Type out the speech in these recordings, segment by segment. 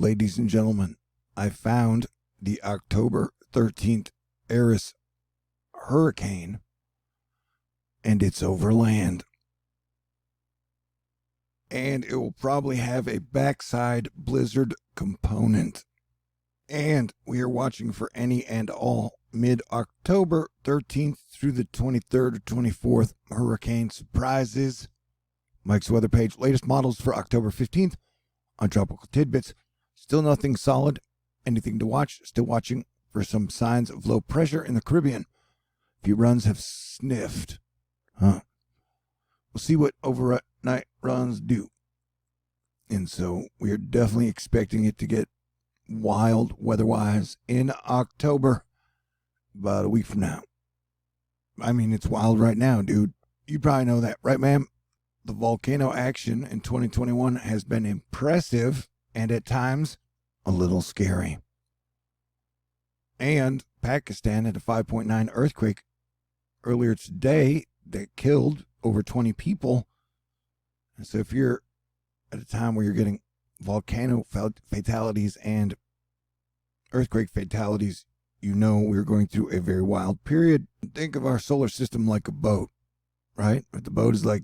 ladies and gentlemen, I found the October 13th Eris hurricane, and it's over land. And it will probably have a backside blizzard component. And we are watching for any and all mid-October 13th through the 23rd or 24th hurricane surprises. Mike's weather page, latest models for October 15th on Tropical Tidbits. Still nothing solid. Anything to watch? Still watching for some signs of low pressure in the Caribbean. A few runs have sniffed. We'll see what overnight runs do. And so we are definitely expecting it to get wild weather-wise in October, about a week from now. I mean, it's wild right now, dude. You probably know that, right, ma'am? The volcano action in 2021 has been impressive and at times a little scary. And Pakistan had a 5.9 earthquake earlier today that killed over 20 people. And so if you're at a time where you're getting volcano fatalities and earthquake fatalities, you know we're going through a very wild period. Think of our solar system like a boat, right? But the boat is like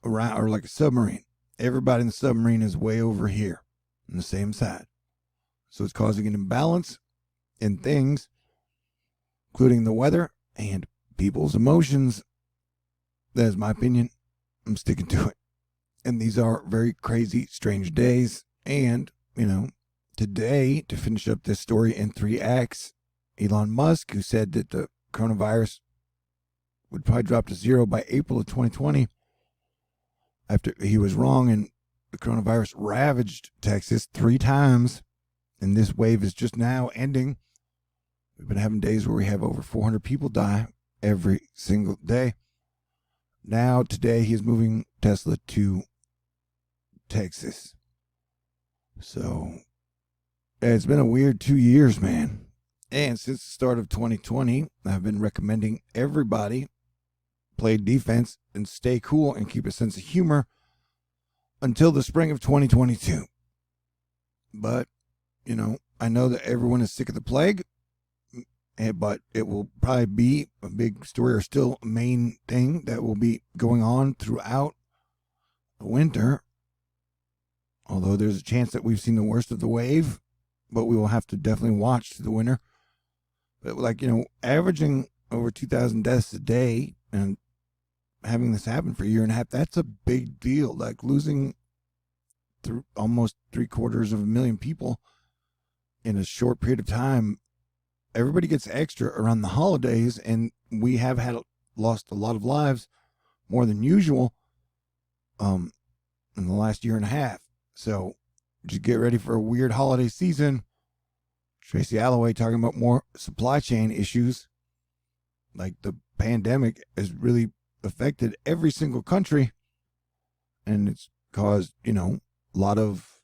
around, or like a submarine. Everybody in the submarine is way over here on the same side. So it's causing an imbalance in things, including the weather and people's emotions. That is my opinion. I'm sticking to it. And these are very crazy, strange days. And, today, to finish up this story in 3 acts, Elon Musk, who said that the coronavirus would probably drop to 0 by April of 2020, after he was wrong and the coronavirus ravaged Texas 3 times, and this wave is just now ending. We've been having days where we have over 400 people die every single day. Now, today, he is moving Tesla to Texas. So, it's been a weird 2 years, man. And since the start of 2020, I've been recommending everybody play defense and stay cool and keep a sense of humor until the spring of 2022. But, I know that everyone is sick of the plague, but it will probably be a big story, or still a main thing that will be going on throughout the winter. Although there's a chance that we've seen the worst of the wave, but we will have to definitely watch through the winter. But averaging over 2,000 deaths a day and having this happen for a year and a half, that's a big deal. Like losing almost 750,000 people in a short period of time. Everybody gets extra around the holidays, and we have lost a lot of lives, more than usual, in the last year and a half. So just get ready for a weird holiday season. Tracy Alloway talking about more supply chain issues. Like the pandemic has really affected every single country, and it's caused, a lot of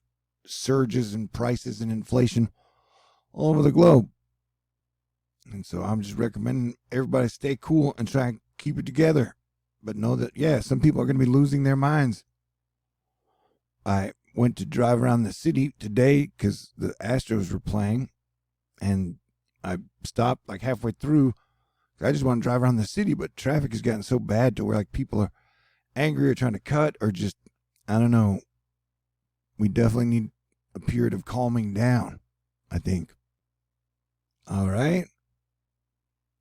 surges in prices and inflation all over the globe. And so I'm just recommending everybody stay cool and try and keep it together. But know that, some people are going to be losing their minds. I went to drive around the city today because the Astros were playing. And I stopped like halfway through. I just want to drive around the city, but traffic has gotten so bad to where people are angry or trying to cut, or just, I don't know. We definitely need a period of calming down, I think. All right.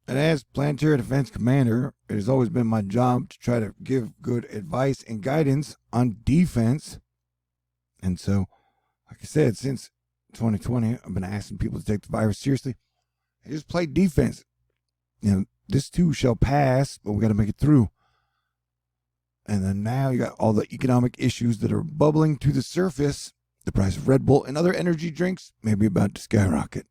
And as Planetary Defense Commander, it has always been my job to try to give good advice and guidance on defense. And so, like I said, since 2020, I've been asking people to take the virus seriously and just play defense. This too shall pass, but we got to make it through. And then now you got all the economic issues that are bubbling to the surface. The price of Red Bull and other energy drinks may be about to skyrocket.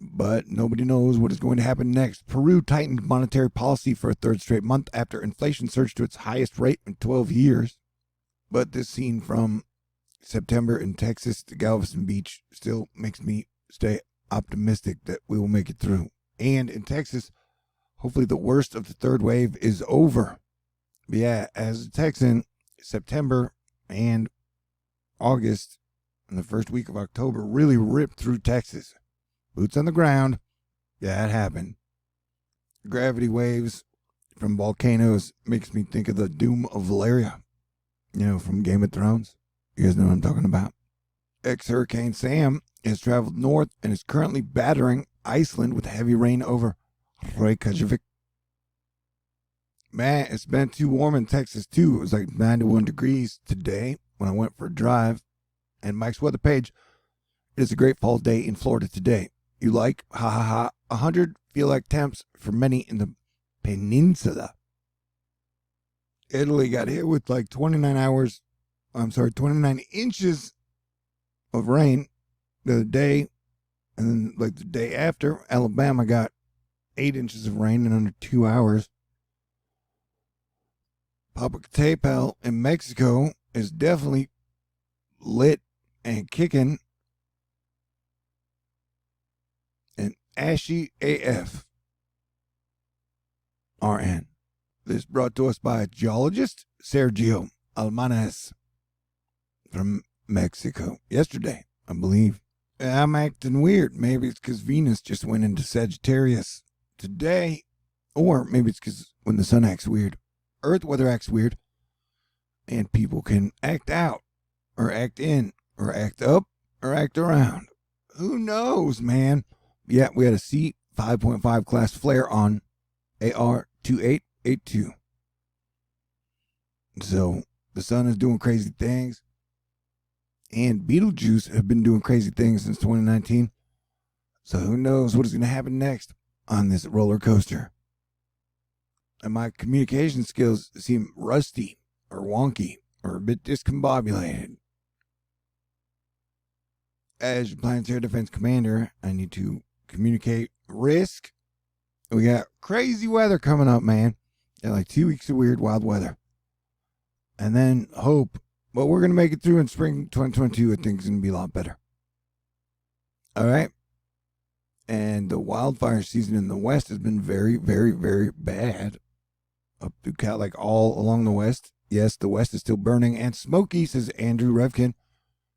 But nobody knows what is going to happen next. Peru tightened monetary policy for a 3rd straight month after inflation surged to its highest rate in 12 years. But this scene from September in Texas to Galveston Beach still makes me stay optimistic that we will make it through. And in Texas, hopefully the worst of the 3rd wave is over. But yeah, as a Texan, September and August in the first week of October really ripped through Texas. Boots on the ground. Yeah, it happened. Gravity waves from volcanoes makes me think of the doom of Valeria, from Game of Thrones. You guys know what I'm talking about. Ex-Hurricane Sam has traveled north and is currently battering Iceland with heavy rain over Reykjavik. Man, it's been too warm in Texas, too. It was like 91 degrees today when I went for a drive. And Mike's weather page, it is a great fall day in Florida today. You like? Ha ha ha. 100 feel-like temps for many in the peninsula. Italy got hit with like 29 inches of rain the other day. And then like the day after, Alabama got 8 inches of rain in under 2 hours. Popocatépetl in Mexico is definitely lit and kicking. And ashy AF. RN. This brought to us by geologist Sergio Almanes from Mexico yesterday, I believe. I'm acting weird. Maybe it's because Venus just went into Sagittarius today. Or maybe it's because when the sun acts weird, Earth weather acts weird, and people can act out, or act in, or act up, or act around. Who knows, man? Yeah, we had a C5.5 class flare on AR-2882. So the sun is doing crazy things, and Beetlejuice have been doing crazy things since 2019. So who knows what is going to happen next on this roller coaster. And my communication skills seem rusty or wonky or a bit discombobulated. As your planetary defense commander, I need to communicate risk. We got crazy weather coming up, man. Yeah, like 2 weeks of weird, wild weather. And then hope. But we're going to make it through in spring 2022. I think it's going to be a lot better. All right. And the wildfire season in the West has been very, very, very bad. Up through Cal, like all along the West. Yes, the West is still burning and smoky, says Andrew Revkin.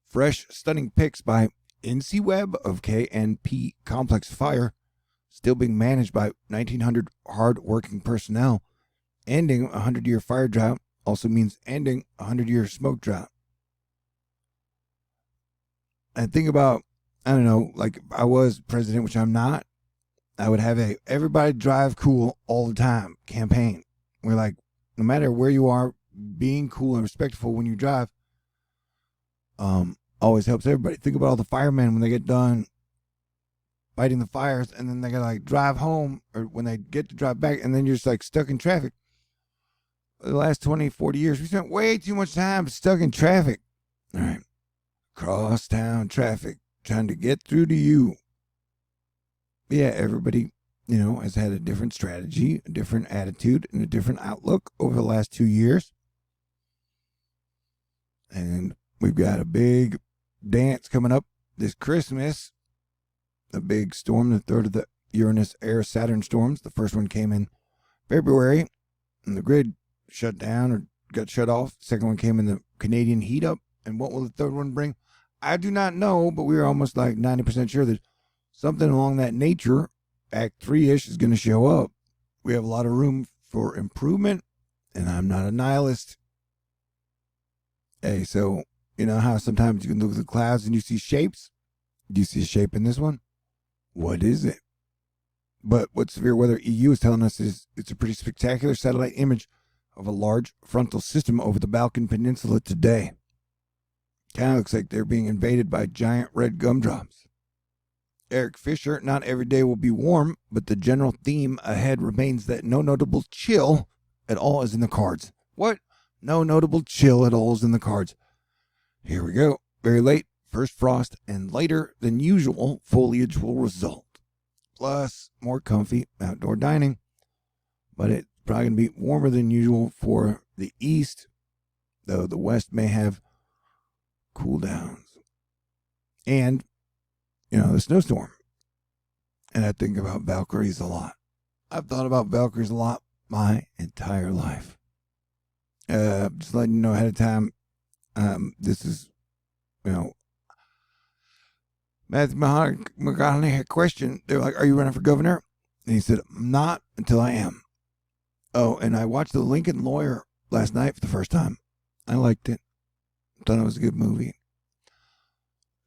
Fresh, stunning pics by NC Webb of KNP Complex Fire, still being managed by 1,900 hard-working personnel. Ending a 100-year fire drought also means ending a 100-year smoke drought. And think about, I don't know, like if I was president, which I'm not, I would have a everybody drive cool all the time campaign. Where like, no matter where you are, being cool and respectful when you drive always helps everybody. Think about all the firemen when they get done fighting the fires and then they gotta like drive home, or when they get to drive back and then you're just like stuck in traffic. The last 20, 40 years, we spent way too much time stuck in traffic. All right. Crosstown traffic trying to get through to you. Yeah, everybody, has had a different strategy, a different attitude, and a different outlook over the last 2 years. And we've got a big dance coming up this Christmas. A big storm, the third of the Uranus air Saturn storms. The first one came in February, and the grid shut down or got shut off. The second one came in the Canadian heat up. And what will the third one bring? I do not know, but we are almost like 90% sure that something along that nature, Act 3-ish, is going to show up. We have a lot of room for improvement, and I'm not a nihilist. Hey, so you know how sometimes you can look at the clouds and you see shapes? Do you see a shape in this one? What is it? But what Severe Weather EU is telling us is it's a pretty spectacular satellite image of a large frontal system over the Balkan Peninsula today. Kind of looks like they're being invaded by giant red gumdrops. Eric Fisher, not every day will be warm, but the general theme ahead remains that no notable chill at all is in the cards. What? No notable chill at all is in the cards. Here we go. Very late, first frost, and later than usual foliage will result. Plus, more comfy outdoor dining. But it's probably going to be warmer than usual for the east, though the west may have cool downs. And, the snowstorm. And I think about Valkyries a lot. I've thought about Valkyries a lot my entire life. Just letting you know ahead of time, this is, Matthew McConaughey had a question. They were like, "Are you running for governor?" And he said, "I'm not until I am." Oh, and I watched The Lincoln Lawyer last night for the first time. I liked it. Thought it was a good movie.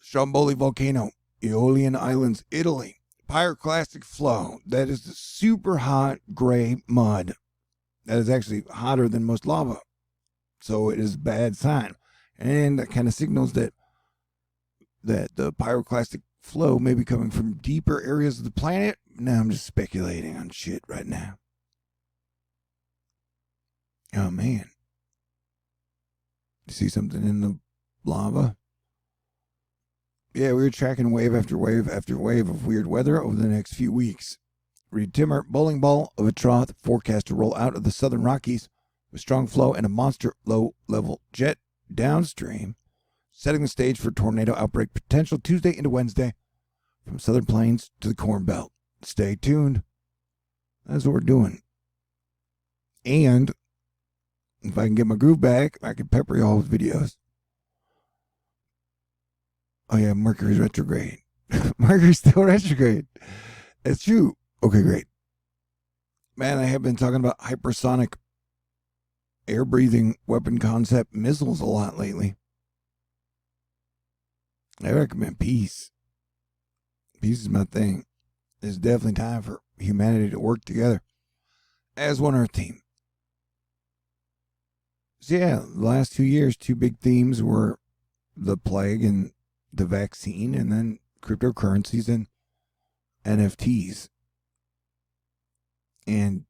Stromboli Volcano, Aeolian Islands, Italy. Pyroclastic flow. That is the super hot gray mud. That is actually hotter than most lava. So it is a bad sign. And that kind of signals that the pyroclastic flow may be coming from deeper areas of the planet. Now I'm just speculating on shit right now. Oh, man. You see something in the lava? Yeah, we were tracking wave after wave after wave of weird weather over the next few weeks. Reed Timmer, bowling ball of a trough forecast to roll out of the southern Rockies with strong flow and a monster low-level jet downstream, setting the stage for tornado outbreak potential Tuesday into Wednesday from southern plains to the Corn Belt. Stay tuned. That's what we're doing. And if I can get my groove back, I can pepper you all with videos. Oh, yeah, Mercury's retrograde. Mercury's still retrograde. It's true. Okay, great. Man, I have been talking about hypersonic air-breathing weapon concept missiles a lot lately. I recommend peace. Peace is my thing. It's definitely time for humanity to work together as one Earth team. So yeah, the last 2 years, two big themes were the plague and the vaccine, and then cryptocurrencies and NFTs. And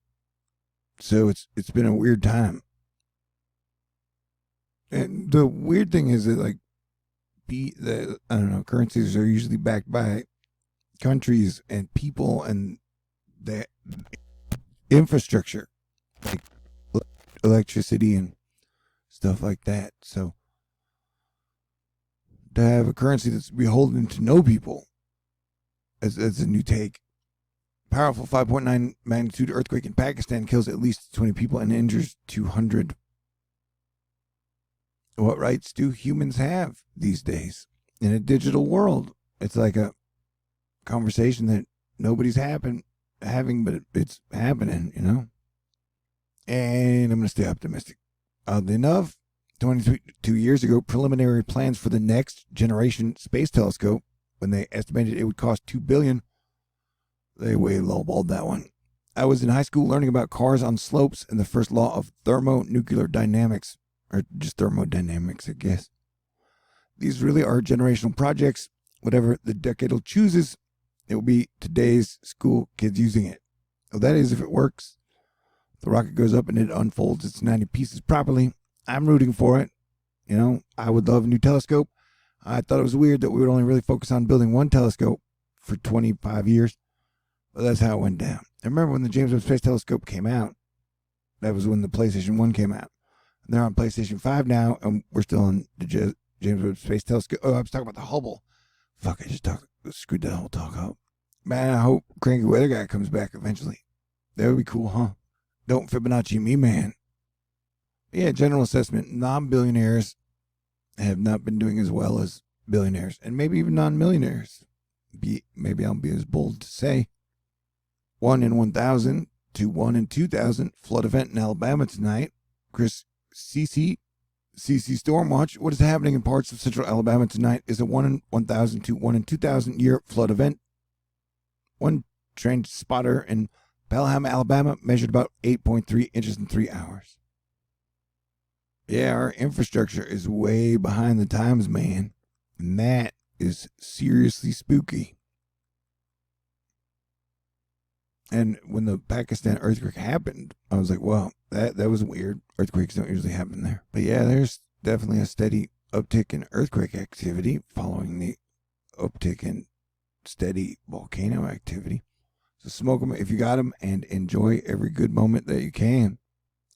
so it's been a weird time. And the weird thing is that I don't know, currencies are usually backed by countries and people and the infrastructure, like electricity and stuff like that. So to have a currency that's beholden to no people as a new take. Powerful 5.9 magnitude earthquake in Pakistan kills at least 20 people and injures 200. What rights do humans have these days in a digital world? It's like a conversation that nobody's having, but it's happening, you know? And I'm going to stay optimistic. Oddly enough, 22 years ago, preliminary plans for the next generation space telescope, when they estimated it would cost $2 billion, they way lowballed that one. I was in high school learning about cars on slopes and the first law of thermonuclear dynamics, or just thermodynamics, I guess. These really are generational projects. Whatever the decadal chooses, it will be today's school kids using it. Well, that is if it works. The rocket goes up and it unfolds its 90 pieces properly. I'm rooting for it. You know, I would love a new telescope. I thought it was weird that we would only really focus on building one telescope for 25 years. But that's how it went down. I remember when the James Webb Space Telescope came out. That was when the PlayStation 1 came out. And they're on PlayStation 5 now, and we're still on the James Webb Space Telescope. Oh, I was talking about the Hubble. Fuck, I just screwed that whole talk up. Man, I hope Cranky Weather Guy comes back eventually. That would be cool, huh? Don't Fibonacci me, man. Yeah, general assessment. Non-billionaires have not been doing as well as billionaires, and maybe even non-millionaires. Maybe I'll be as bold to say. 1 in 1,000 to 1 in 2,000 flood event in Alabama tonight. Chris CC Stormwatch. What is happening in parts of central Alabama tonight is a 1 in 1,000 to 1 in 2,000 year flood event. One trained spotter in Pelham, Alabama, measured about 8.3 inches in 3 hours. Yeah, our infrastructure is way behind the times, man. And that is seriously spooky. And when the Pakistan earthquake happened, I was like, well, that was weird. Earthquakes don't usually happen there. But yeah, there's definitely a steady uptick in earthquake activity following the uptick in steady volcano activity. So smoke them if you got them and enjoy every good moment that you can.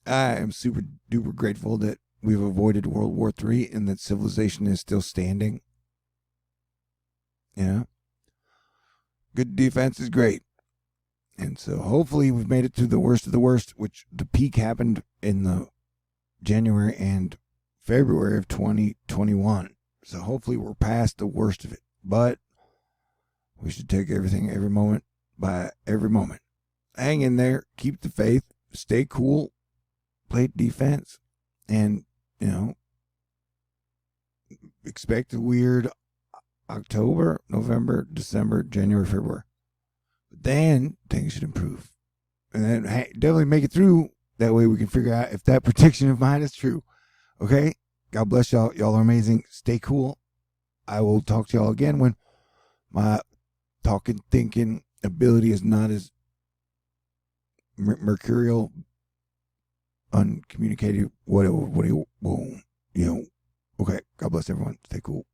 I am super duper grateful that we've avoided World War III and that civilization is still standing. You know? Good defense is great. And so hopefully we've made it to the worst of the worst, which the peak happened in the January and February of 2021. So hopefully we're past the worst of it. But We should take everything every moment by every moment. Hang in there, keep the faith, stay cool, play defense, and, expect a weird October, November, December, January, February. But then things should improve. And then definitely make it through. That way we can figure out if that prediction of mine is true. Okay? God bless y'all. Y'all are amazing. Stay cool. I will talk to y'all again when my talking, thinking ability is not as mercurial, uncommunicated, whatever. Okay. God bless everyone. Stay cool.